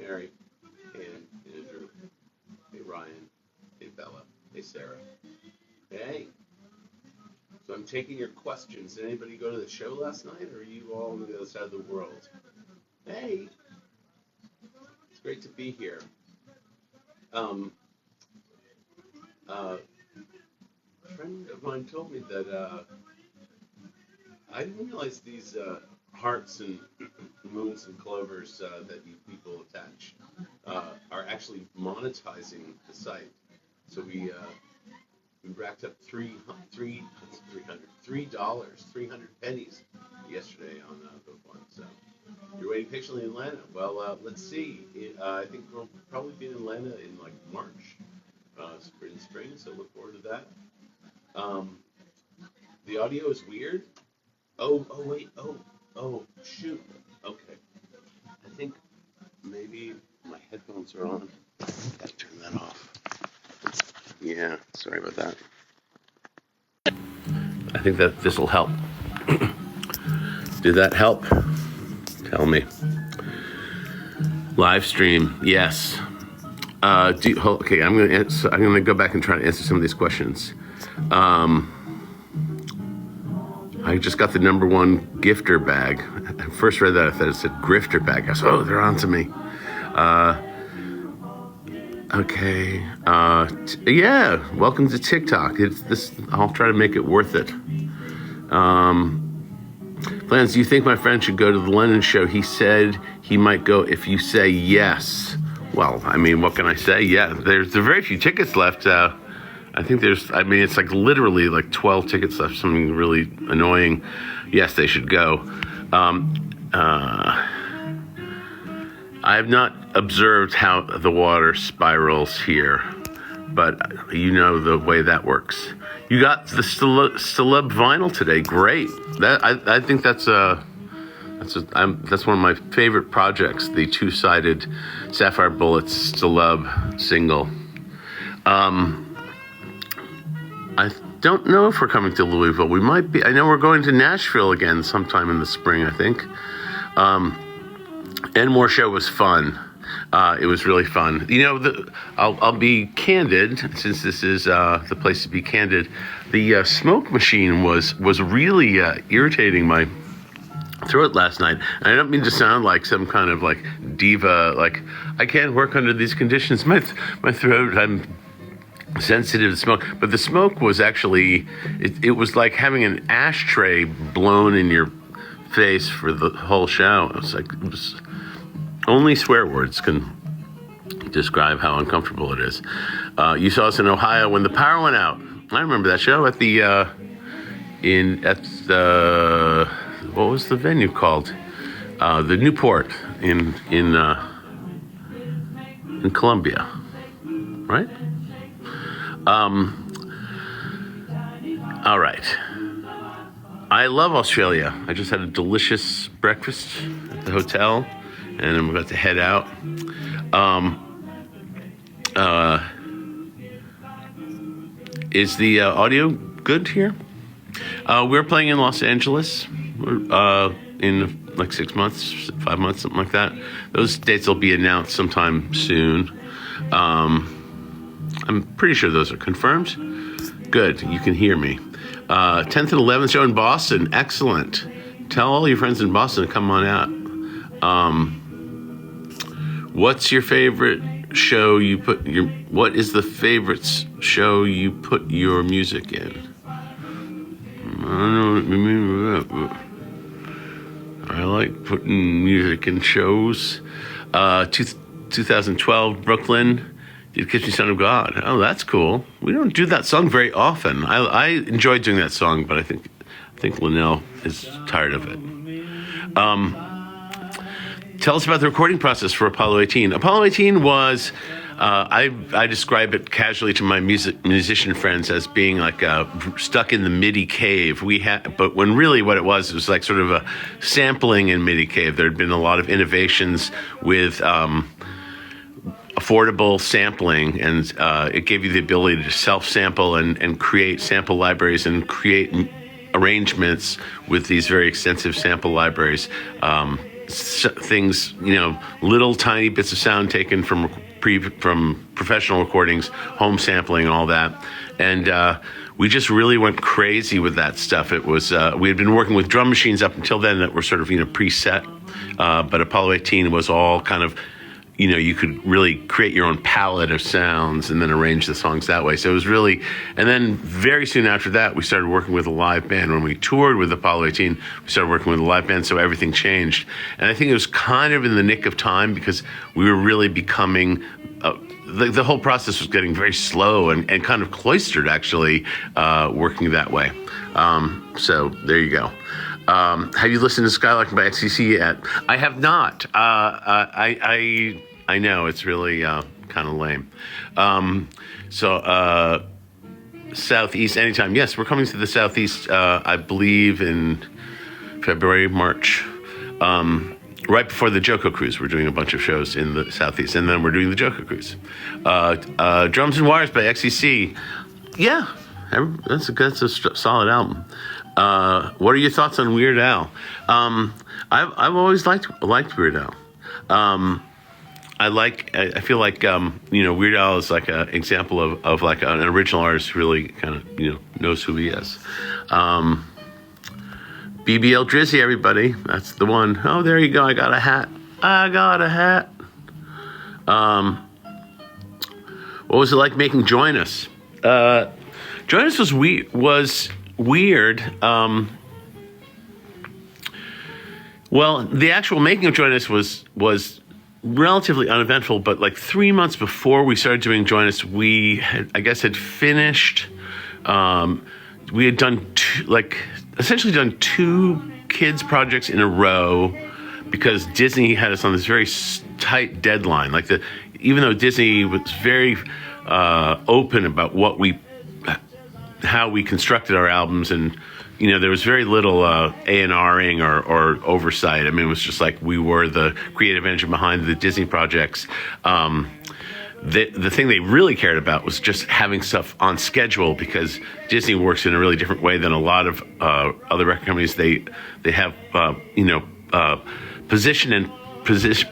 Mary, and Andrew, hey Ryan, hey Bella, hey Sarah. Hey. So I'm taking your questions. Did anybody go to the show last night, or are you all on the other side of the world? Hey. It's great to be here. Um, a friend of mine told me that I didn't realize these hearts and moons and clovers that you people attach are actually monetizing the site. So we racked up $3 300 pennies yesterday on the one. So you're waiting patiently in Atlanta. Well, let's see. I think we'll probably be in Atlanta in like March, spring. So look forward to that. The audio is weird. Oh, wait. Oh, shoot. Okay. I think maybe my headphones are on. Gotta turn that off. Yeah, sorry about that. I think that this will help. Did that help? Tell me. Live stream, yes. Okay, I'm gonna go back and try to answer some of these questions. I just got the number one gifter bag. I first read that, I thought it said grifter bag. I said, oh, they're on to me. Okay. Yeah, welcome to TikTok. I'll try to make it worth it. Plans, do you think my friend should go to the London show? He said he might go if you say yes. Well, I mean, what can I say? Yeah, there's very few tickets left. I think it's like literally like 12 tickets left, something really annoying. Yes, they should go. I have not observed how the water spirals here, but you know the way that works. You got the celeb vinyl today. Great. I think that's one of my favorite projects, the two-sided Sapphire Bullets celeb single. I don't know if we're coming to Louisville. We might be. I know we're going to Nashville again sometime in the spring, I think. Enmore show was fun. It was really fun. You know, I'll be candid, since this is the place to be candid. The smoke machine was really irritating my throat last night. And I don't mean to sound like some kind of like diva, like I can't work under these conditions. My throat, I'm sensitive to smoke, but the smoke was actually, it was like having an ashtray blown in your face for the whole show. It was only swear words can describe how uncomfortable it is. You saw us in Ohio when the power went out. I remember that show at the what was the venue called? The Newport in Columbia, right? All right. I love Australia. I just had a delicious breakfast at the hotel, and I'm about to head out. Is the audio good here? We're playing in Los Angeles in like 6 months, 5 months, something like that. Those dates will be announced sometime soon. I'm pretty sure those are confirmed. Good, you can hear me. 10th and 11th show in Boston. Excellent. Tell all your friends in Boston to come on out. What's your favorite show you put your? What is the favorite show you put your music in? I don't know what you mean by that, but I like putting music in shows. 2012 Brooklyn. Did Kiss Me Son of God. Oh, that's cool. We don't do that song very often. I enjoy doing that song, but I think Linnell is tired of it. Tell us about the recording process for Apollo 18. Apollo 18 was, I describe it casually to my musician friends as being like stuck in the MIDI cave. But when really what it was like sort of a sampling in MIDI cave. There had been a lot of innovations with affordable sampling, and it gave you the ability to self-sample and create sample libraries and create arrangements with these very extensive sample libraries. things, little tiny bits of sound taken from professional recordings, home sampling, all that, and we just really went crazy with that stuff. It was we had been working with drum machines up until then that were sort of preset, but Apollo 18 was all kind of. You could really create your own palette of sounds and then arrange the songs that way. So it was really, and then very soon after that, we started working with a live band. When we toured with Apollo 18, we started working with a live band, so everything changed. And I think it was kind of in the nick of time because we were really becoming, the whole process was getting very slow and kind of cloistered, actually, working that way. So there you go. Have you listened to Skylarking by XCC yet? I have not. I know it's really kind of lame. So Southeast anytime. Yes, we're coming to the Southeast, I believe, in February, March. Right before the Joko Cruise, we're doing a bunch of shows in the Southeast, and then we're doing the Joko Cruise. Drums and Wires by XCC. Yeah, that's a solid album. What are your thoughts on Weird Al? I've always liked Weird Al. I feel like Weird Al is like an example of like an original artist who really kind of knows who he is. BBL Drizzy, everybody, that's the one. Oh, there you go. I got a hat. What was it like making Join Us? Join Us was weird. Well, the actual making of Join Us was relatively uneventful, but like 3 months before we started doing Join Us, we had finished. We had done essentially done 2 kids projects in a row because Disney had us on this very tight deadline. Even though Disney was very open about how we constructed our albums, and there was very little A&Ring or oversight. I mean, it was just like we were the creative engine behind the Disney projects. The thing they really cared about was just having stuff on schedule, because Disney works in a really different way than a lot of other record companies. They have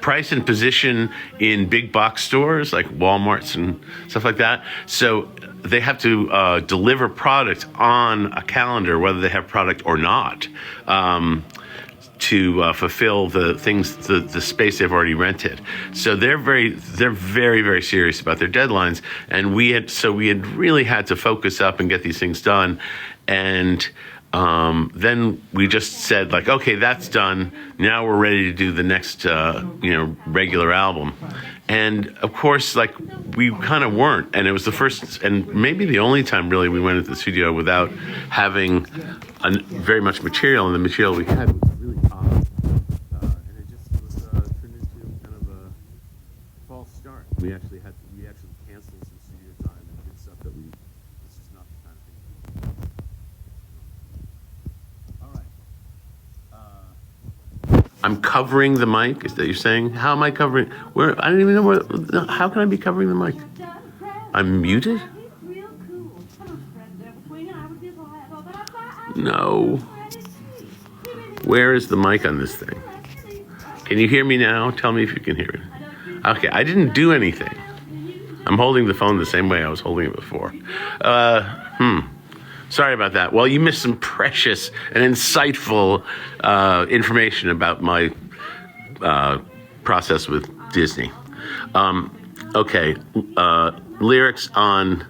price and position in big box stores like Walmarts and stuff like that. So they have to deliver product on a calendar, whether they have product or not, to fulfill the things, the space they've already rented. So they're very, very serious about their deadlines. And we had really had to focus up and get these things done. And then we just said, like, okay, that's done. Now we're ready to do the next, regular album. And of course, like, we kind of weren't. And it was the first and maybe the only time really we went into the studio without having very much material. And the material we had was really odd. And it just was turned into kind of a false start. We actually canceled some studio time and did stuff that this is not the kind of thing. I'm covering the mic. Is that you're saying? How am I covering? Where? I don't even know where. How can I be covering the mic? I'm muted? No. Where is the mic on this thing? Can you hear me now? Tell me if you can hear it. Okay, I didn't do anything. I'm holding the phone the same way I was holding it before. Sorry about that. Well, you missed some precious and insightful information about my process with Disney. Okay, lyrics on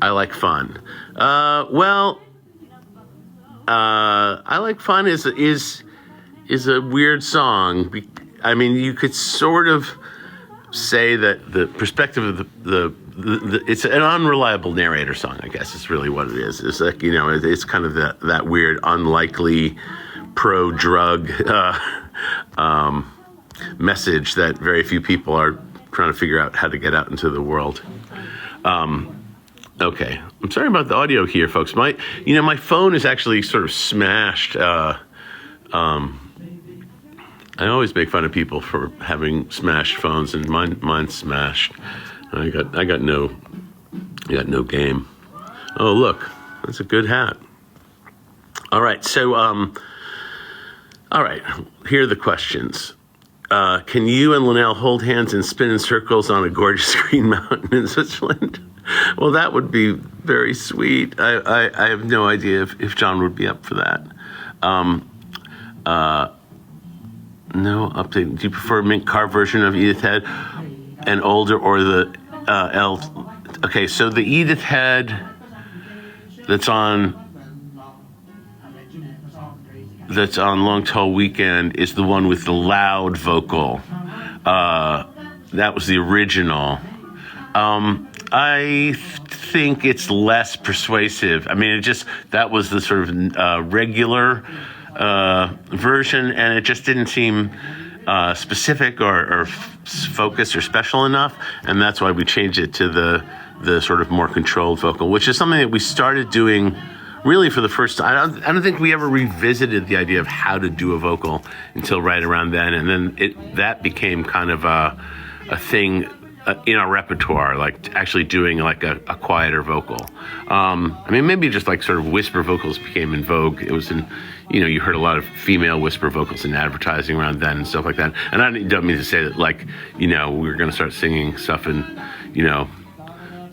I Like Fun. I Like Fun is a weird song. I mean, you could sort of say that the perspective of it's an unreliable narrator song, I guess is really what it is. It's like, it's kind of that weird, unlikely pro-drug message that very few people are trying to figure out how to get out into the world. Okay, I'm sorry about the audio here, folks. My phone is actually sort of smashed. I always make fun of people for having smashed phones, and mine's smashed. I got no game. Oh, look, that's a good hat. All right, so all right, here are the questions. Can you and Linnell hold hands and spin in circles on a gorgeous green mountain in Switzerland? Well, that would be very sweet. I have no idea if John would be up for that. No update. Do you prefer mint carved version of Edith Head and older, or the L? Okay, so the Edith Head that's on Long Tall Weekend is the one with the loud vocal. That was the original. I think it's less persuasive. I mean, that was the sort of regular version, and it just didn't seem specific or focused or special enough, and that's why we changed it to the sort of more controlled vocal, which is something that we started doing really for the first time. I don't think we ever revisited the idea of how to do a vocal until right around then, and then that became kind of a thing in our repertoire, like actually doing like a quieter vocal. I mean, maybe just like sort of whisper vocals became in vogue. It was you heard a lot of female whisper vocals in advertising around then and stuff like that. And I don't mean to say that like, we were going to start singing stuff in,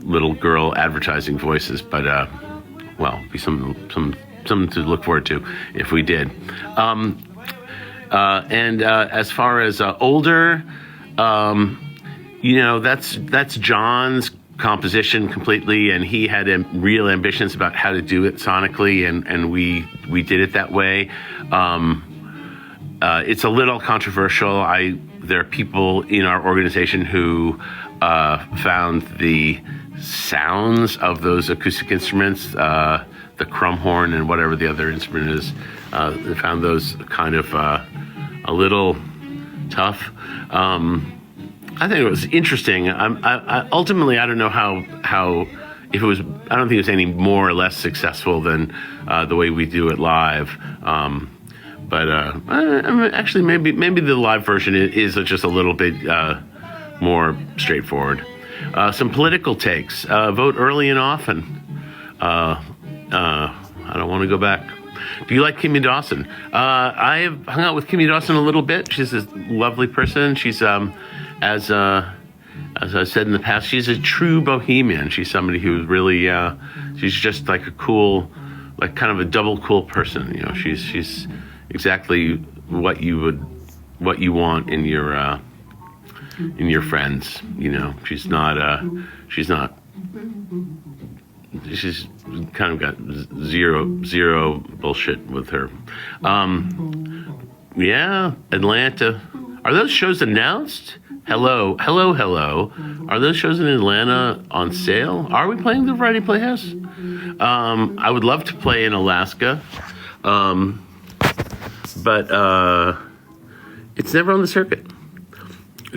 little girl advertising voices, but be something to look forward to if we did. As far as older, that's John's composition completely, and he had real ambitions about how to do it sonically, and we did it that way. It's a little controversial. There are people in our organization who found the sounds of those acoustic instruments, the crumhorn and whatever the other instrument is, they found those kind of a little tough. I think it was interesting. Ultimately, I don't know how if it was. I don't think it was any more or less successful than the way we do it live. Actually, maybe the live version is just a little bit more straightforward. Some political takes. Vote early and often. I don't want to go back. Do you like Kimmy Dawson? I have hung out with Kimmy Dawson a little bit. She's a lovely person. She's as I said in the past, she's a true bohemian. She's somebody who's really, she's just like a cool, like kind of a double cool person. She's exactly what you want in your friends. She's kind of got zero bullshit with her. Atlanta. Are those shows announced? Hello. Are those shows in Atlanta on sale? Are we playing the Variety Playhouse? I would love to play in Alaska, but it's never on the circuit.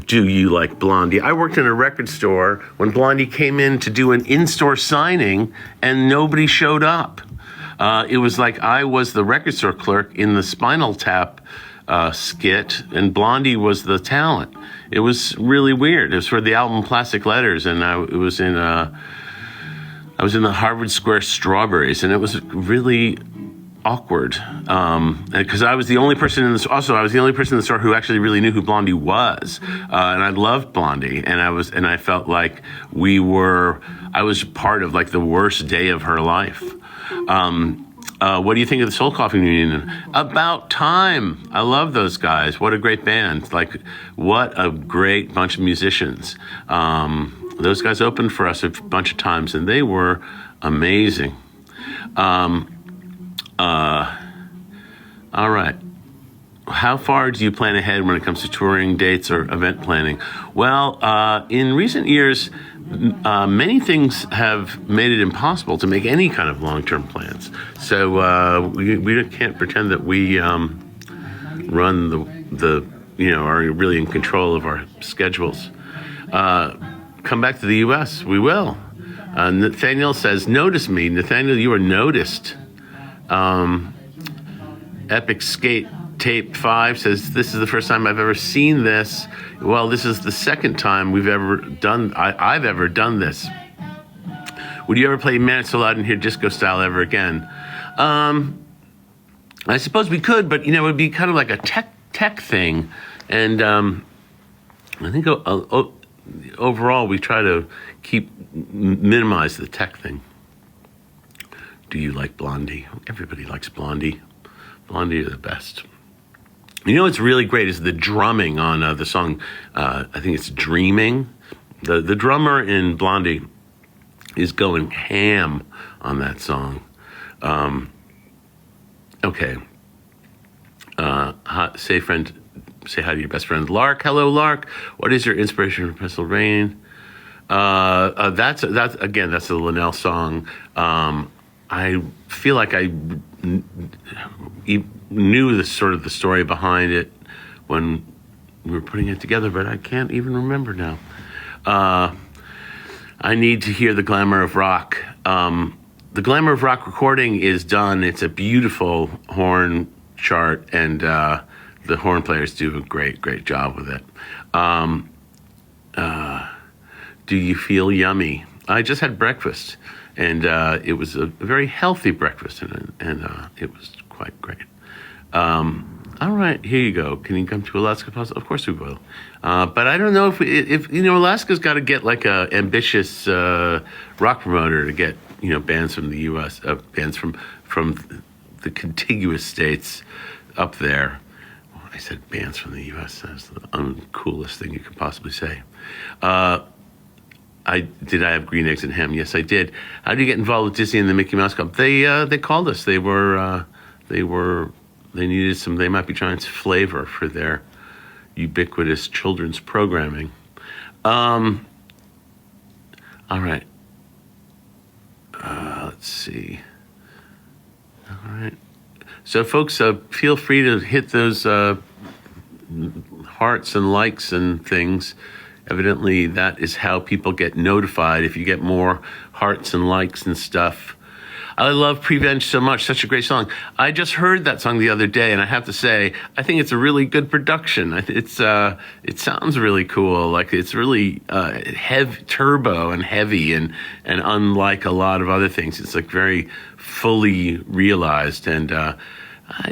Do you like Blondie? I worked in a record store when Blondie came in to do an in-store signing, and nobody showed up. It was like I was the record store clerk in the Spinal Tap skit, and Blondie was the talent. It was really weird. It was for the album Plastic Letters, and I was in the Harvard Square Strawberries, and it was really awkward because I was the only person in this. Also, I was the only person in the store who actually really knew who Blondie was, and I loved Blondie, and I felt like I was part of like the worst day of her life. What do you think of the Soul Coughing Union? About time. I love those guys. What a great band. Like, what a great bunch of musicians. Those guys opened for us a bunch of times, and they were amazing. All right. How far do you plan ahead when it comes to touring dates or event planning? Well, in recent years, many things have made it impossible to make any kind of long-term plans. So we can't pretend that we run are really in control of our schedules. Come back to the U.S. We will. Nathaniel says, "Notice me." Nathaniel, you are noticed. Epic Skate Tape 5 says, "This is the first time I've ever seen this." Well, this is the second time I've ever done this. Would you ever play Man It's So Loud and hear disco style ever again? I suppose we could, but it would be kind of like a tech thing And I think overall we try to minimize the tech thing. Do you like Blondie? Everybody likes Blondie. Blondie are the best. You know what's really great is the drumming on the song. I think it's Dreaming. The drummer in Blondie is going ham on that song. Okay. Say hi to your best friend Lark. Hello, Lark. What is your inspiration for Pistol Rain? That's the Linnell song. I feel like I knew the story behind it when we were putting it together, but I can't even remember now. I need to hear the Glamour of Rock. The Glamour of Rock recording is done. It's a beautiful horn chart, and the horn players do a great job with it. Do you feel yummy? I just had breakfast, and it was a very healthy breakfast, and it was quite great. All right, here you go. Can you come to Alaska? Of course we will. But I don't know if Alaska's got to get like a ambitious rock promoter to get bands from the U.S. Bands from the contiguous states up there. I said bands from the U.S. That's the uncoolest thing you could possibly say. I have green eggs and ham? Yes, I did. How did you get involved with Disney and the Mickey Mouse Club? They called us. They needed some. They might be trying some flavor for their ubiquitous children's programming. All right. Let's see. All right. So, folks, feel free to hit those hearts and likes and things. Evidently, that is how people get notified. If you get more hearts and likes and stuff. I love Prevenge so much. Such a great song. I just heard that song the other day, and I have to say, I think it's a really good production. It sounds really cool. Like it's really heavy, turbo and heavy, and unlike a lot of other things, it's like very fully realized. And I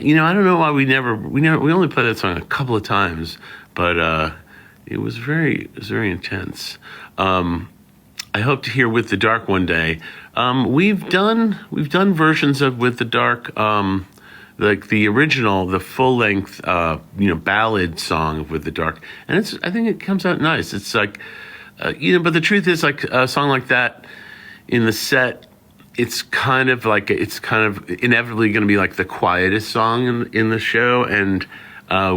don't know why we only played that song a couple of times, but it was very intense. I hope to hear With the Dark one day. We've done versions of With the Dark, like the original, the full length, ballad song of With the Dark, and I think it comes out nice. It's like, but the truth is, like a song like that in the set, it's kind of inevitably going to be like the quietest song in the show, and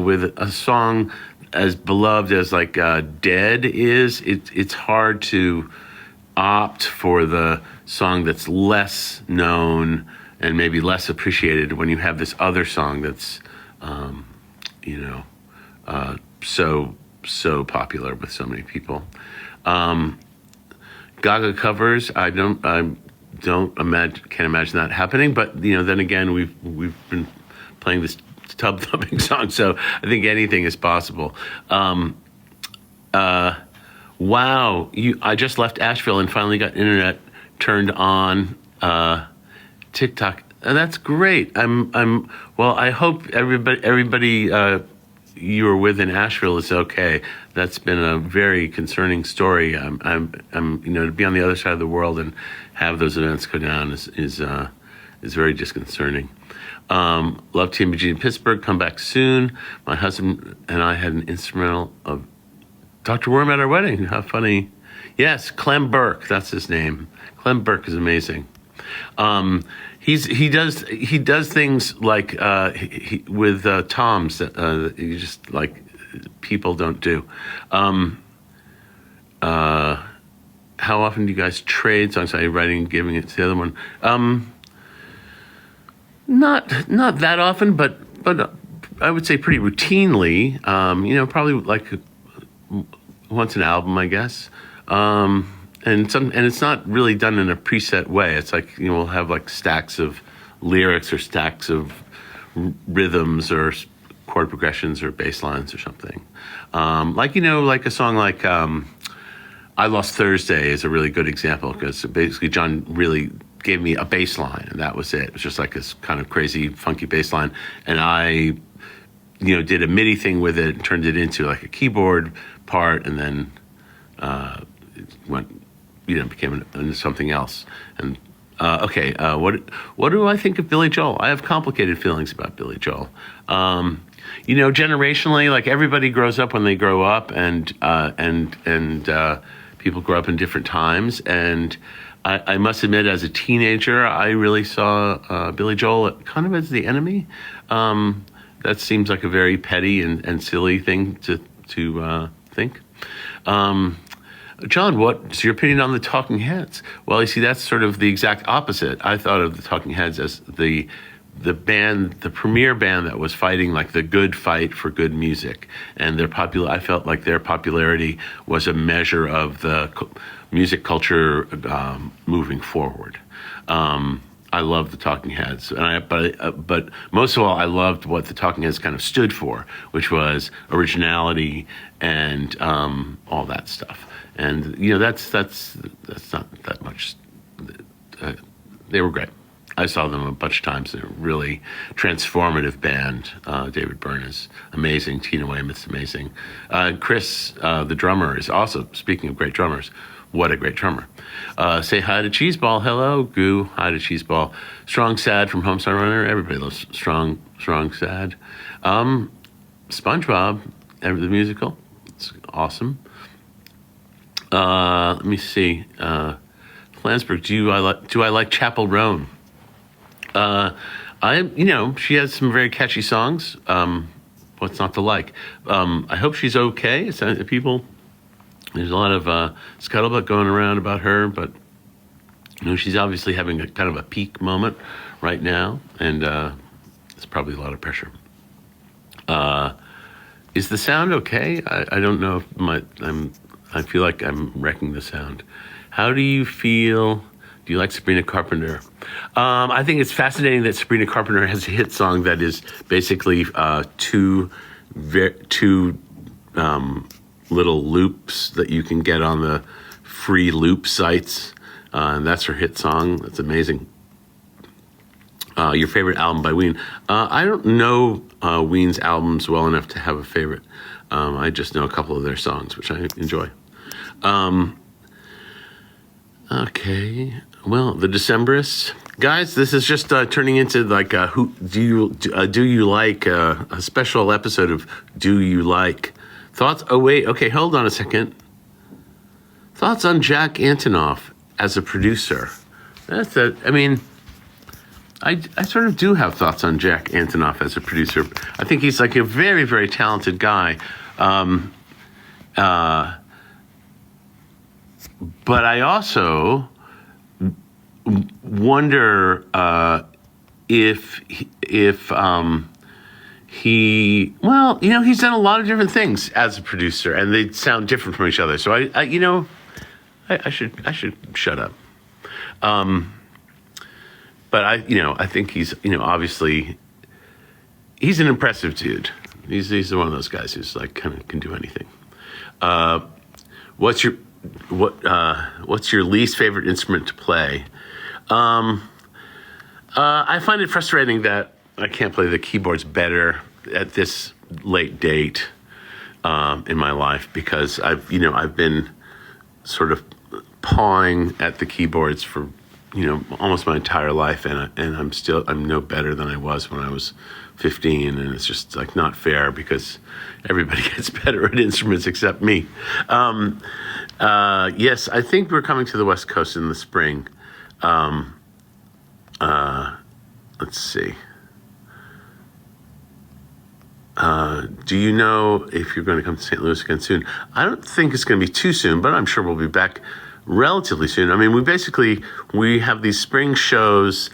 with a song as beloved as like Dead is, it's hard to opt for the song that's less known and maybe less appreciated when you have this other song that's so popular with so many people. Gaga covers, can't imagine that happening, but then again, we've been playing this tub thumping song, so I think anything is possible. Wow, I just left Asheville and finally got internet turned on TikTok. That's great. I hope everybody you were with in Asheville is okay. That's been a very concerning story. I'm to be on the other side of the world and have those events go down is very disconcerting. Love TMBG in Pittsburgh. Come back soon. My husband and I had an instrumental of Dr. Worm at our wedding. How funny. Yes, Clem Burke. That's his name. Clem Burke is amazing. He does things like with toms that you just like people don't do. How often do you guys trade songs? Are you writing and giving it to the other one? Not that often, but I would say pretty routinely. Probably like once an album, I guess. And it's not really done in a preset way. It's like we'll have like stacks of lyrics or stacks of rhythms or chord progressions or bass lines or something. Like a song like I Lost Thursday is a really good example, because basically John really gave me a bass line, and that was it. It was just like this kind of crazy, funky bass line, and I did a MIDI thing with it and turned it into like a keyboard part, and then it went, became something else. And okay, what do I think of Billy Joel? I have complicated feelings about Billy Joel. Generationally, like everybody grows up when they grow up, and people grow up in different times. And I must admit, as a teenager, I really saw Billy Joel kind of as the enemy. That seems like a very petty and silly thing to think. John, what's your opinion on the Talking Heads? Well, you see, that's sort of the exact opposite. I thought of the Talking Heads as the band, the premier band that was fighting like the good fight for good music, and I felt like their popularity was a measure of the music culture moving forward. I love the Talking Heads, but most of all, I loved what the Talking Heads kind of stood for, which was originality and all that stuff. And that's not that much. They were great. I saw them a bunch of times. They're a really transformative band. David Byrne is amazing. Tina Weymouth's amazing. Chris, the drummer, is also, speaking of great drummers, what a great drummer. Say hi to Cheeseball. Hello, Goo. Hi to Cheeseball. Strong Sad from Homestar Runner. Everybody loves Strong Sad. SpongeBob, the musical. It's awesome. Let me see. Flansburgh, do I like Chapel Roan? She has some very catchy songs. What's not to like? I hope she's okay. There's a lot of scuttlebutt going around about her, but she's obviously having a kind of a peak moment right now, and it's probably a lot of pressure. Is the sound okay? I don't know if I feel like I'm wrecking the sound. How do you feel? Do you like Sabrina Carpenter? I think it's fascinating that Sabrina Carpenter has a hit song that is basically two little loops that you can get on the free loop sites, and that's her hit song. That's amazing. Your favorite album by Ween? I don't know Ween's albums well enough to have a favorite. I just know a couple of their songs, which I enjoy. Okay, well, the Decemberists, guys. This is just turning into like who do you like a special episode of Do You Like Thoughts? Oh wait, okay, hold on a second. Thoughts on Jack Antonoff as a producer? I sort of do have thoughts on Jack Antonoff as a producer. I think he's like a very, very talented guy. But I also wonder if he, well, he's done a lot of different things as a producer, and they sound different from each other. So I should shut up. But I think he's, obviously, he's an impressive dude. He's one of those guys who's like kind of can do anything. What's your least favorite instrument to play? I find it frustrating that I can't play the keyboards better at this late date in my life, because I've been sort of pawing at the keyboards for almost my entire life, and I'm no better than I was when I was 15, and it's just like not fair because everybody gets better at instruments except me. Yes, I think we're coming to the West Coast in the spring. Let's see. Do you know if you're going to come to St. Louis again soon? I don't think it's going to be too soon, but I'm sure we'll be back relatively soon. I mean, we have these spring shows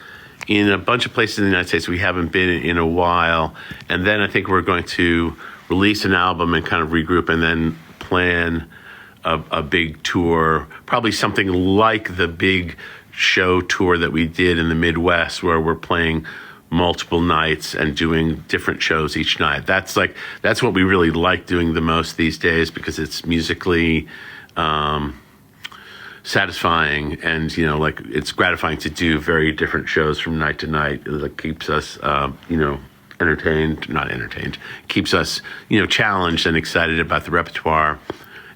in a bunch of places in the United States we haven't been in a while, and then I think we're going to release an album and kind of regroup, and then plan a big tour, probably something like the big show tour that we did in the Midwest, where we're playing multiple nights and doing different shows each night. That's what we really like doing the most these days, because it's musically satisfying, and it's gratifying to do very different shows from night to night. It keeps us not entertained, keeps us, challenged and excited about the repertoire.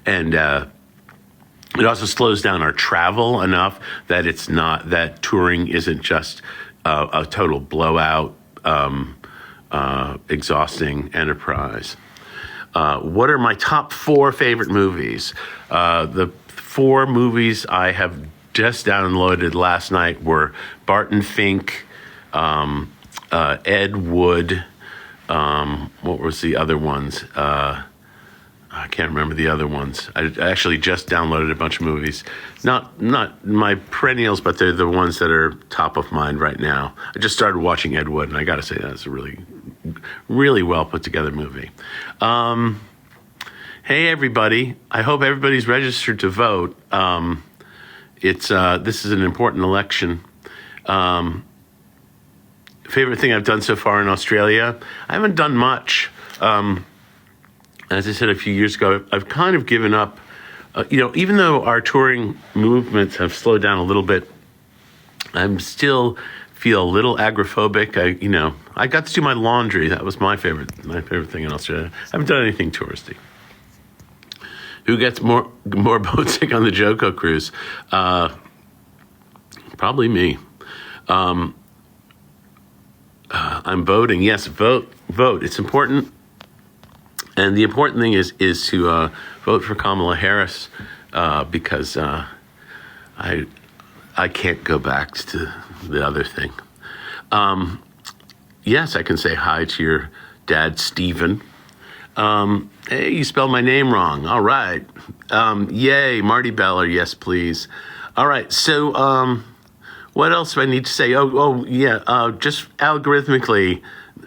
And it also slows down our travel enough that that touring isn't just a total blowout, exhausting enterprise. What are my top 4 favorite movies? The 4 movies I have just downloaded last night were Barton Fink, Ed Wood. What was the other ones? I can't remember the other ones. I actually just downloaded a bunch of movies. Not my perennials, but they're the ones that are top of mind right now. I just started watching Ed Wood, and I got to say that's a really, really well put together movie. Hey everybody! I hope everybody's registered to vote. This is an important election. Favorite thing I've done so far in Australia? I haven't done much. As I said a few years ago, I've kind of given up. Even though our touring movements have slowed down a little bit, I'm still feel a little agoraphobic. I got to do my laundry. That was my favorite thing in Australia. I haven't done anything touristy. Who gets more boat sick on the Joko cruise? Probably me. I'm voting. Yes, vote. It's important. And the important thing is to vote for Kamala Harris because I can't go back to the other thing. Yes, I can say hi to your dad, Stephen. Hey, you spelled my name wrong. All right. Yay, Marty Beller. Yes, please. All right. So what else do I need to say? Yeah. Just algorithmically.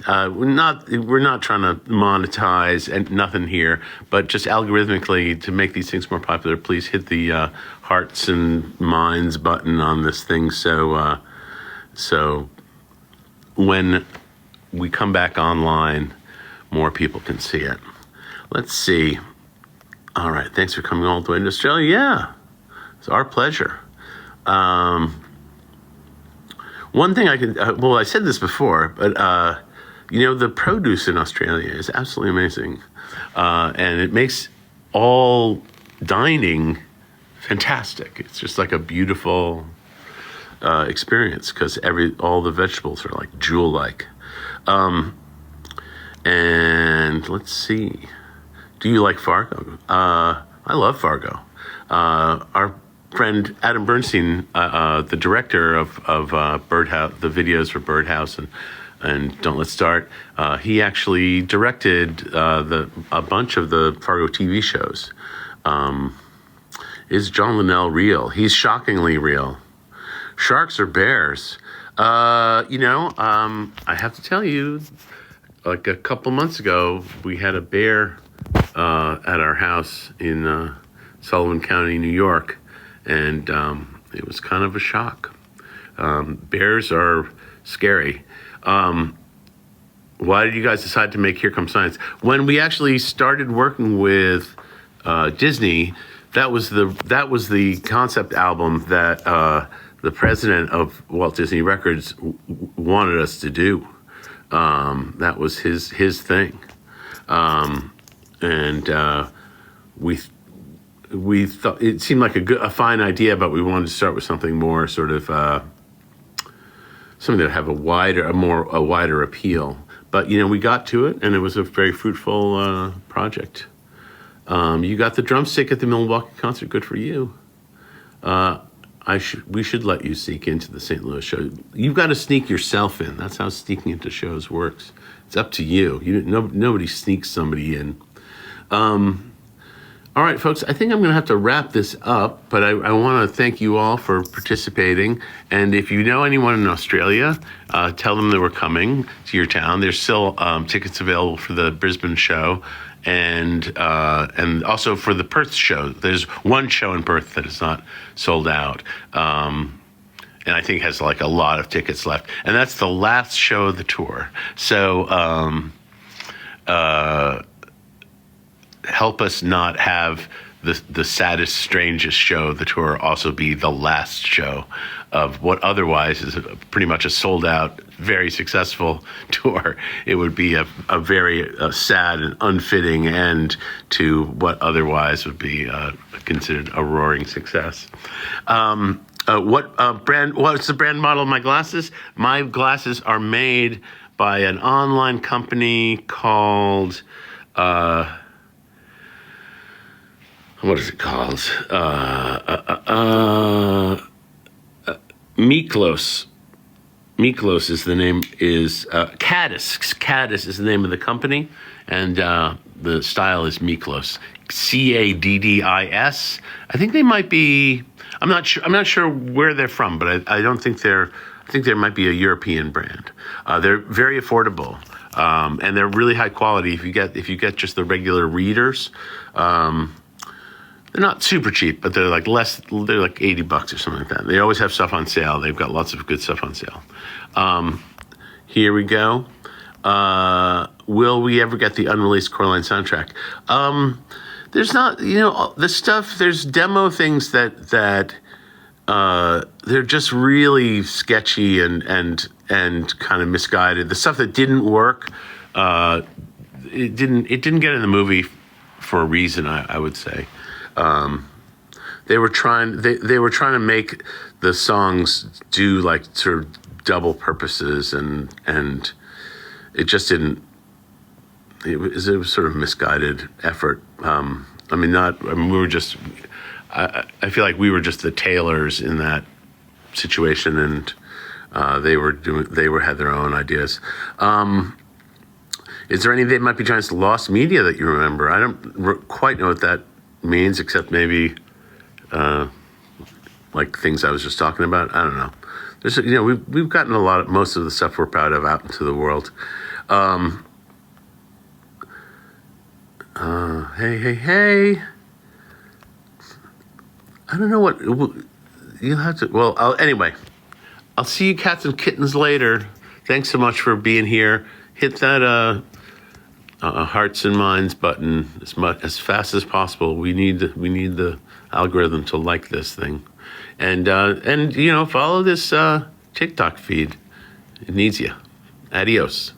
We're not trying to monetize and nothing here, but just algorithmically to make these things more popular, please hit the hearts and minds button on this thing. So when we come back online, more people can see it. Let's see. All right. Thanks for coming all the way to Australia. Yeah, it's our pleasure. One thing I said this before, but the produce in Australia is absolutely amazing. And it makes all dining fantastic. It's just like a beautiful experience because all the vegetables are like jewel-like. And let's see. Do you like Fargo? I love Fargo. Our friend Adam Bernstein, the director of Birdhouse, the videos for Birdhouse and Don't Let's Start, he actually directed a bunch of the Fargo TV shows. Is John Linnell real? He's shockingly real. Sharks or bears? I have to tell you, like a couple months ago, we had a bear at our house in Sullivan County, New York, and it was kind of a shock. Bears are scary. Why did you guys decide to make Here Comes Science? When we actually started working with Disney, that was the concept album that the president of Walt Disney Records wanted us to do. That was his thing, and we thought it seemed like a fine idea, but we wanted to start with something more sort of something that would have a wider appeal. But we got to it, and it was a very fruitful project. You got the drumstick at the Milwaukee concert. Good for you. We should let you sneak into the St. Louis show. You've got to sneak yourself in. That's how sneaking into shows works. It's up to you. Nobody sneaks somebody in. All right, folks, I think I'm going to have to wrap this up, but I want to thank you all for participating. And if you know anyone in Australia, tell them that we're coming to your town. There's still tickets available for the Brisbane show and also for the Perth show. There's one show in Perth that is not sold out. And I think has like a lot of tickets left. And that's the last show of the tour. So help us not have the saddest, strangest show of the tour also be the last show of what otherwise is pretty much a sold out, very successful tour. It would be a very sad and unfitting end to what otherwise would be considered a roaring success. What's the brand model of my glasses? My glasses are made by an online company called, what is it called? Miklos. Miklos is the name, Caddis. Caddis is the name of the company, and the style is Miklos. Caddis. I think they might be, I'm not sure where they're from, but I don't think I think there might be a European brand. They're very affordable, and they're really high quality. If you get just the regular readers, they're not super cheap, but they're like they're like $80 or something like that. They always have stuff on sale. They've got lots of good stuff on sale. Here we go. Will we ever get the unreleased Coraline soundtrack? There's not, the stuff, there's demo things that they're just really sketchy and kind of misguided. The stuff that didn't work, it didn't get in the movie for a reason, I would say. They were trying to make the songs do like sort of double purposes, and it just didn't. It was sort of misguided effort. We were just. I feel like we were just the tailors in that situation, and they had their own ideas. Is there anything that might be trying to lost media that you remember? I don't quite know what that means, except maybe like things I was just talking about. I don't know. There's we've gotten most of the stuff we're proud of out into the world. Hey. I don't know what you'll have to. Well, anyway, I'll see you cats and kittens later. Thanks so much for being here. Hit that hearts and minds button as fast as possible. We need the algorithm to like this thing, and follow this TikTok feed. It needs you. Adios.